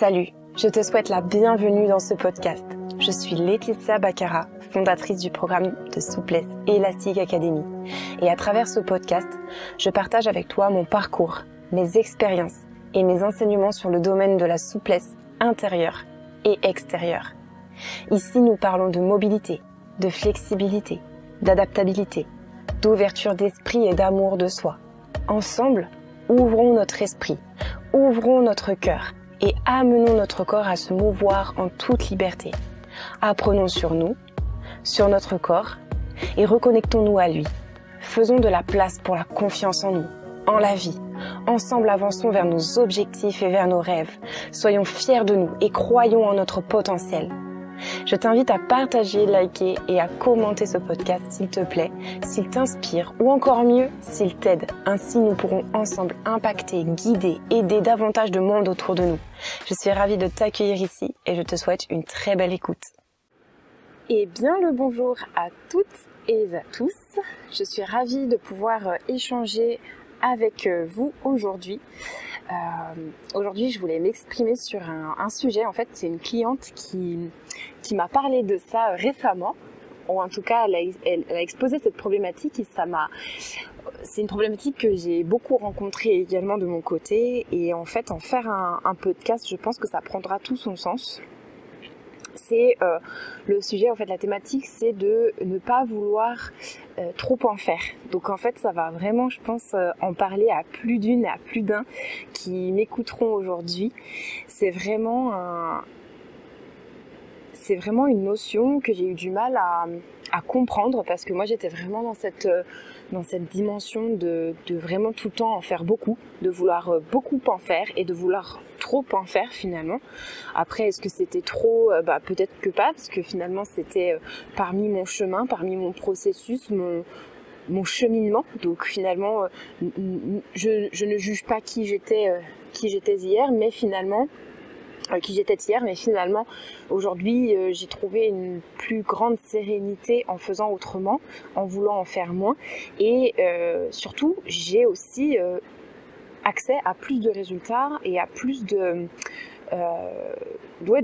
Salut, je te souhaite la bienvenue dans ce podcast. Je suis Laetitia Baccara, fondatrice du programme de souplesse Elastic Academy. Et à travers ce podcast, je partage avec toi mon parcours, mes expériences et mes enseignements sur le domaine de la souplesse intérieure et extérieure. Ici, nous parlons de mobilité, de flexibilité, d'adaptabilité, d'ouverture d'esprit et d'amour de soi. Ensemble, ouvrons notre esprit, ouvrons notre cœur et amenons notre corps à se mouvoir en toute liberté. Apprenons sur nous, sur notre corps et reconnectons-nous à lui. Faisons de la place pour la confiance en nous, en la vie. Ensemble, avançons vers nos objectifs et vers nos rêves. Soyons fiers de nous et croyons en notre potentiel. Je t'invite à partager, liker et à commenter ce podcast s'il te plaît, s'il t'inspire ou encore mieux, s'il t'aide. Ainsi, nous pourrons ensemble impacter, guider, aider davantage de monde autour de nous. Je suis ravie de t'accueillir ici et je te souhaite une très belle écoute. Et bien le bonjour à toutes et à tous. Je suis ravie de pouvoir échanger avec vous aujourd'hui. Aujourd'hui, je voulais m'exprimer sur un sujet. En fait, c'est une cliente qui m'a parlé de ça récemment. Ou en tout cas, elle a exposé cette problématique et c'est une problématique que j'ai beaucoup rencontrée également de mon côté. Et en fait, en faire un podcast, je pense que ça prendra tout son sens. C'est le sujet, en fait, la thématique, c'est de ne pas vouloir trop en faire. Donc en fait, ça va vraiment, je pense, en parler à plus d'une et à plus d'un qui m'écouteront aujourd'hui. C'est vraiment une notion que j'ai eu du mal à comprendre parce que moi j'étais vraiment dans cette dimension de vraiment tout le temps en faire beaucoup, de vouloir beaucoup en faire et de vouloir trop en faire finalement. Après, est-ce que c'était trop? Peut-être que pas, parce que finalement c'était parmi mon chemin, parmi mon processus, mon cheminement. Donc finalement, je ne juge pas qui j'étais hier, mais finalement aujourd'hui j'ai trouvé une plus grande sérénité en faisant autrement, en voulant en faire moins et surtout j'ai aussi accès à plus de résultats et à plus de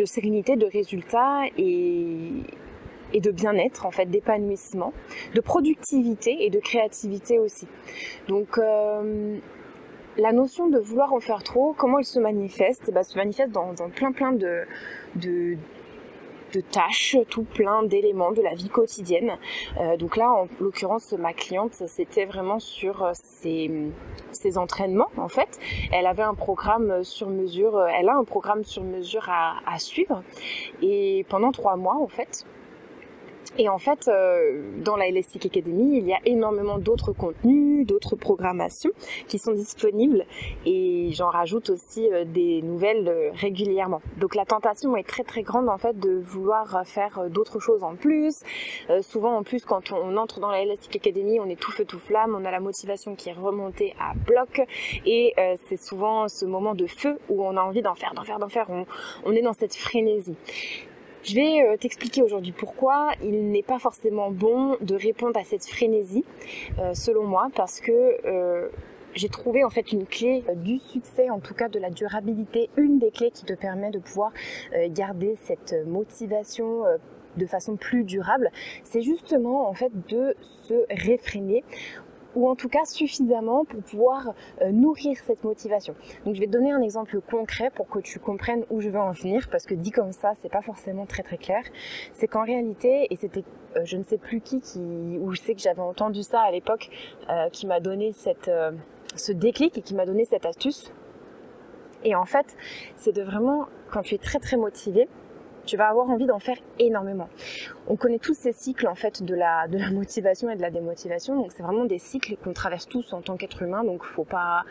sérénité, de résultats et de bien-être, en fait, d'épanouissement, de productivité et de créativité aussi. Donc la notion de vouloir en faire trop, comment elle se manifeste? Se manifeste dans plein de tâches, tout plein d'éléments de la vie quotidienne. Donc là, en l'occurrence, ma cliente, c'était vraiment sur ses entraînements, en fait. Elle avait un programme sur mesure, elle a un programme sur mesure à suivre. Et pendant 3 mois, en fait, dans la Elastic Academy, il y a énormément d'autres contenus, d'autres programmations qui sont disponibles et j'en rajoute aussi des nouvelles régulièrement. Donc la tentation est très très grande en fait de vouloir faire d'autres choses en plus. Souvent en plus quand on entre dans la Elastic Academy, on est tout feu tout flamme, on a la motivation qui est remontée à bloc et c'est souvent ce moment de feu où on a envie d'en faire, on est dans cette frénésie. Je vais t'expliquer aujourd'hui pourquoi il n'est pas forcément bon de répondre à cette frénésie, selon moi, parce que j'ai trouvé en fait une clé du succès, en tout cas de la durabilité, une des clés qui te permet de pouvoir garder cette motivation de façon plus durable, c'est justement en fait de se réfréner ou en tout cas suffisamment pour pouvoir nourrir cette motivation. Donc je vais te donner un exemple concret pour que tu comprennes où je veux en venir, parce que dit comme ça, c'est pas forcément très très clair. C'est qu'en réalité, et c'était je ne sais plus ou je sais que j'avais entendu ça à l'époque, qui m'a donné ce déclic et qui m'a donné cette astuce. Et en fait, c'est de vraiment, quand tu es très très motivé, tu vas avoir envie d'en faire énormément. On connaît tous ces cycles en fait de la motivation et de la démotivation, donc c'est vraiment des cycles qu'on traverse tous en tant qu'être humain, donc faut pas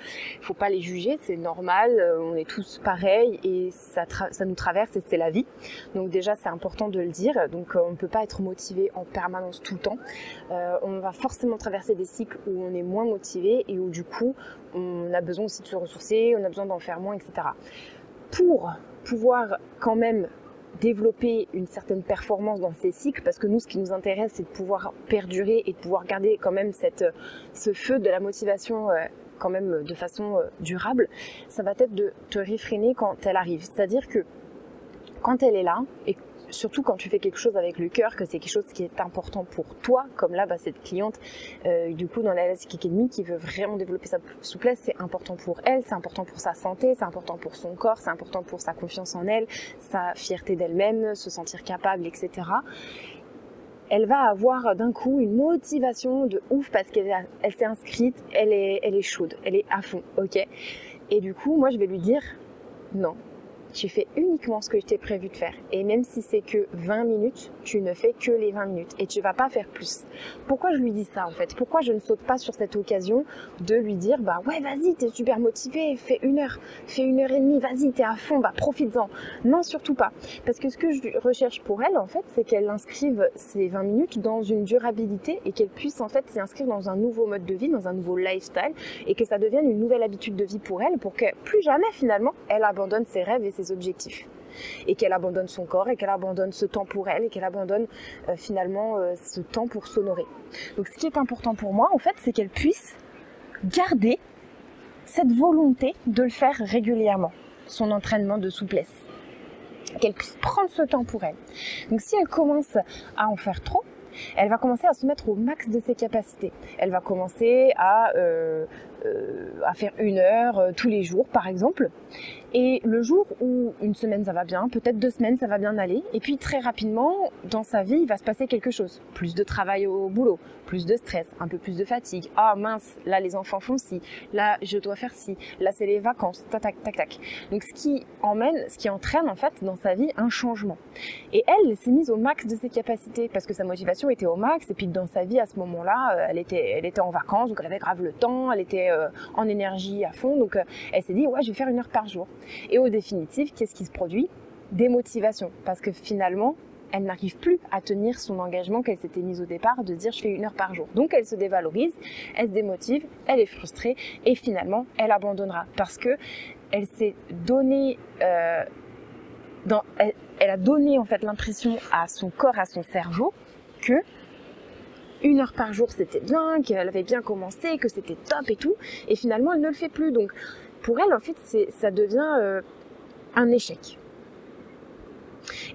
les juger, c'est normal, on est tous pareils et ça nous traverse et c'est la vie. Donc déjà c'est important de le dire, donc on ne peut pas être motivé en permanence tout le temps. On va forcément traverser des cycles où on est moins motivé et où du coup on a besoin aussi de se ressourcer, on a besoin d'en faire moins, etc. Pour pouvoir quand même développer une certaine performance dans ces cycles, parce que nous, ce qui nous intéresse, c'est de pouvoir perdurer et de pouvoir garder quand même ce feu de la motivation quand même de façon durable, ça va être de te réfréner quand elle arrive. C'est-à-dire que quand elle est là, et surtout quand tu fais quelque chose avec le cœur, que c'est quelque chose qui est important pour toi, comme là, cette cliente, du coup, dans la Elastic Academy, qui veut vraiment développer sa souplesse, c'est important pour elle, c'est important pour sa santé, c'est important pour son corps, c'est important pour sa confiance en elle, sa fierté d'elle-même, se sentir capable, etc. Elle va avoir d'un coup une motivation de ouf parce qu'elle s'est inscrite, elle est chaude, elle est à fond, ok? Et du coup, moi, je vais lui dire non. Tu fais uniquement ce que je t'ai prévu de faire. Et même si c'est que 20 minutes, tu ne fais que les 20 minutes. Et tu vas pas faire plus. Pourquoi je lui dis ça en fait? Pourquoi je ne saute pas sur cette occasion de lui dire bah ouais vas-y, t'es super motivé, fais 1 heure, fais 1h30, vas-y, t'es à fond, bah profites-en. Non, surtout pas. Parce que ce que je recherche pour elle en fait, c'est qu'elle inscrive ces 20 minutes dans une durabilité et qu'elle puisse en fait s'y inscrire dans un nouveau mode de vie, dans un nouveau lifestyle et que ça devienne une nouvelle habitude de vie pour elle pour que plus jamais finalement elle abandonne ses rêves et ses objectifs et qu'elle abandonne son corps et qu'elle abandonne ce temps pour elle et qu'elle abandonne finalement ce temps pour s'honorer. Donc ce qui est important pour moi en fait, c'est qu'elle puisse garder cette volonté de le faire régulièrement, son entraînement de souplesse, qu'elle puisse prendre ce temps pour elle. Donc si elle commence à en faire trop, elle va commencer à se mettre au max de ses capacités. Elle va commencer à faire 1 heure tous les jours par exemple. Et le jour où une semaine ça va bien, peut-être 2 semaines ça va bien aller, et puis très rapidement dans sa vie il va se passer quelque chose. Plus de travail au boulot, plus de stress, un peu plus de fatigue. Ah mince, là les enfants font ci, là je dois faire ci, là c'est les vacances, tac tac tac tac. Donc ce qui entraîne en fait dans sa vie un changement. Et elle s'est mise au max de ses capacités parce que sa motivation était au max, et puis dans sa vie à ce moment-là, elle était en vacances, donc elle avait grave le temps, elle était en énergie à fond, donc elle s'est dit ouais je vais faire 1 heure par jour. Et au définitif, qu'est-ce qui se produit? Démotivation, parce que finalement, elle n'arrive plus à tenir son engagement qu'elle s'était mise au départ de dire je fais 1 heure par jour. Donc elle se dévalorise, elle se démotive, elle est frustrée et finalement elle abandonnera parce que elle s'est donné, elle a donné en fait l'impression à son corps, à son cerveau que 1 heure par jour c'était bien, qu'elle avait bien commencé, que c'était top et tout, et finalement elle ne le fait plus. Donc pour elle, en fait, ça devient un échec.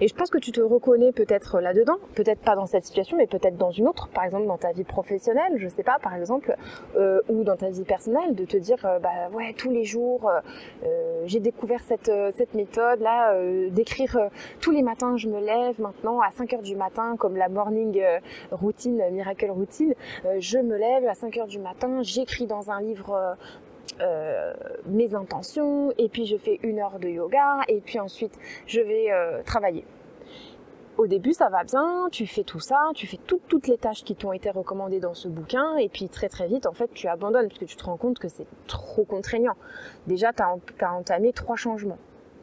Et je pense que tu te reconnais peut-être là-dedans, peut-être pas dans cette situation, mais peut-être dans une autre, par exemple dans ta vie professionnelle, je sais pas, par exemple, ou dans ta vie personnelle, de te dire, bah ouais, tous les jours, j'ai découvert cette méthode-là, d'écrire tous les matins, je me lève maintenant à 5 heures du matin, comme la morning routine, miracle routine, je me lève à 5 heures du matin, j'écris dans un livre mes intentions, et puis je fais 1 heure de yoga, et puis ensuite je vais travailler. Au début ça va bien, tu fais tout ça, tu fais toutes les tâches qui t'ont été recommandées dans ce bouquin, et puis très très vite en fait tu abandonnes parce que tu te rends compte que c'est trop contraignant. Déjà tu as entamé 3 changements.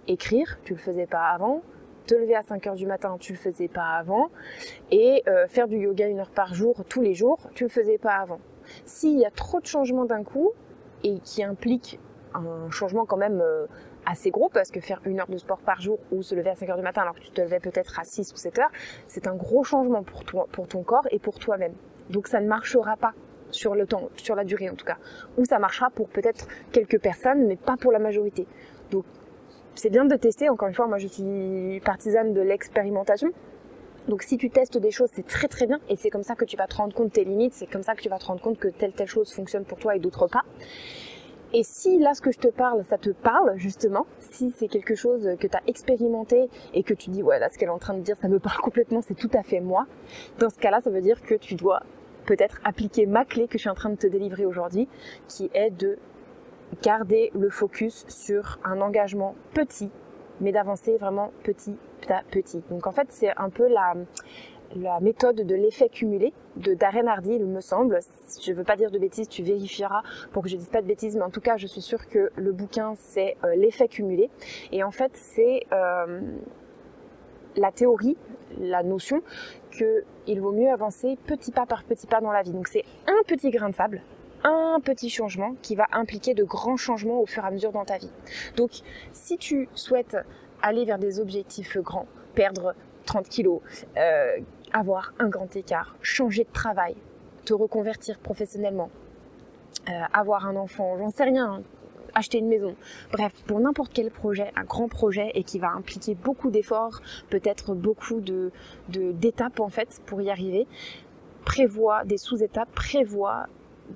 Écrire, tu le faisais pas avant, te lever à 5 heures du matin, tu le faisais pas avant, et faire du yoga 1 heure par jour tous les jours, tu le faisais pas avant. S'il y a trop de changements d'un coup, et qui implique un changement quand même assez gros, parce que faire 1 heure de sport par jour ou se lever à 5 heures du matin alors que tu te levais peut-être à 6 ou 7 heures, c'est un gros changement pour toi, pour ton corps et pour toi-même. Donc ça ne marchera pas sur le temps, sur la durée en tout cas. Ou ça marchera pour peut-être quelques personnes, mais pas pour la majorité. Donc c'est bien de tester, encore une fois, moi je suis partisane de l'expérimentation. Donc si tu testes des choses, c'est très très bien, et c'est comme ça que tu vas te rendre compte de tes limites, c'est comme ça que tu vas te rendre compte que telle chose fonctionne pour toi et d'autres pas. Et si là ce que je te parle, ça te parle justement, si c'est quelque chose que tu as expérimenté et que tu dis ouais là ce qu'elle est en train de dire ça me parle complètement, c'est tout à fait moi, dans ce cas-là ça veut dire que tu dois peut-être appliquer ma clé que je suis en train de te délivrer aujourd'hui, qui est de garder le focus sur un engagement petit, mais d'avancer vraiment petit à petit. Donc en fait c'est un peu la méthode de l'effet cumulé de Darren Hardy, il me semble. Je ne veux pas dire de bêtises, tu vérifieras pour que je ne dise pas de bêtises, mais en tout cas je suis sûre que le bouquin c'est l'effet cumulé, et en fait c'est la théorie, la notion qu'il vaut mieux avancer petit pas par petit pas dans la vie. Donc c'est un petit grain de sable, un petit changement qui va impliquer de grands changements au fur et à mesure dans ta vie. Donc si tu souhaites aller vers des objectifs grands, perdre 30 kilos, avoir un grand écart, changer de travail, te reconvertir professionnellement, avoir un enfant, j'en sais rien, acheter une maison. Bref, pour n'importe quel projet, un grand projet et qui va impliquer beaucoup d'efforts, peut-être beaucoup d'étapes en fait pour y arriver, prévois des sous-étapes, prévois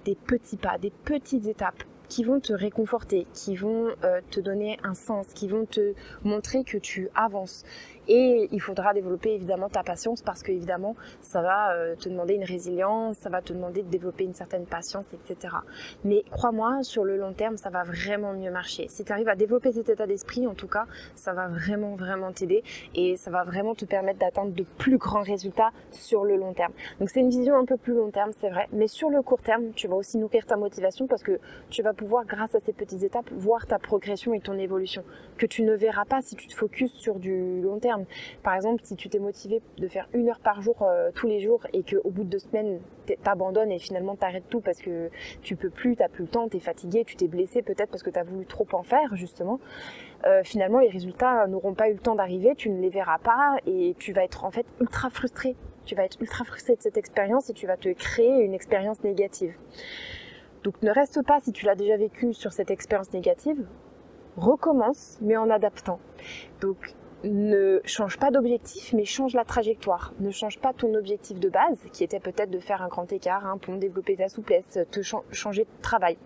des petits pas, des petites étapes qui vont te réconforter, qui vont te donner un sens, qui vont te montrer que tu avances. Et il faudra développer évidemment ta patience parce que évidemment ça va te demander une résilience, ça va te demander de développer une certaine patience, etc. Mais crois-moi, sur le long terme, ça va vraiment mieux marcher. Si tu arrives à développer cet état d'esprit, en tout cas, ça va vraiment t'aider et ça va vraiment te permettre d'atteindre de plus grands résultats sur le long terme. Donc c'est une vision un peu plus long terme, c'est vrai, mais sur le court terme, tu vas aussi nourrir ta motivation parce que tu vas pouvoir, grâce à ces petites étapes, voir ta progression et ton évolution que tu ne verras pas si tu te focuses sur du long terme. Par exemple, si tu t'es motivé de faire 1 heure par jour tous les jours et qu'au bout de 2 semaines t'abandonnes et finalement t'arrêtes tout parce que tu peux plus, t'as plus le temps, t'es fatigué, tu t'es blessé peut-être parce que t'as voulu trop en faire justement, finalement les résultats n'auront pas eu le temps d'arriver, tu ne les verras pas et tu vas être en fait ultra frustré. Tu vas être ultra frustré de cette expérience et tu vas te créer une expérience négative. Donc ne reste pas, si tu l'as déjà vécu, sur cette expérience négative, recommence mais en adaptant. Donc ne change pas d'objectif, mais change la trajectoire. Ne change pas ton objectif de base, qui était peut-être de faire un grand écart, un pont, développer ta souplesse, changer de travail,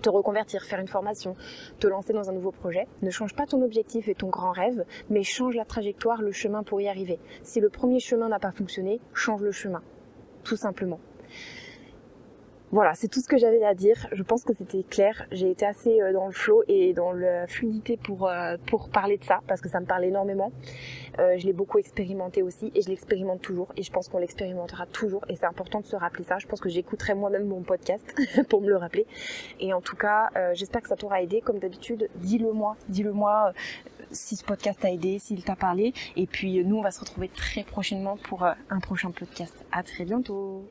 te reconvertir, faire une formation, te lancer dans un nouveau projet. Ne change pas ton objectif et ton grand rêve, mais change la trajectoire, le chemin pour y arriver. Si le premier chemin n'a pas fonctionné, change le chemin, tout simplement. Voilà, c'est tout ce que j'avais à dire. Je pense que c'était clair. J'ai été assez dans le flow et dans la fluidité pour parler de ça, parce que ça me parle énormément. Je l'ai beaucoup expérimenté aussi et je l'expérimente toujours et je pense qu'on l'expérimentera toujours et c'est important de se rappeler ça. Je pense que j'écouterai moi-même mon podcast pour me le rappeler. Et en tout cas, j'espère que ça t'aura aidé. Comme d'habitude, dis-le moi si ce podcast t'a aidé, s'il t'a parlé. Et puis nous, on va se retrouver très prochainement pour un prochain podcast. À très bientôt.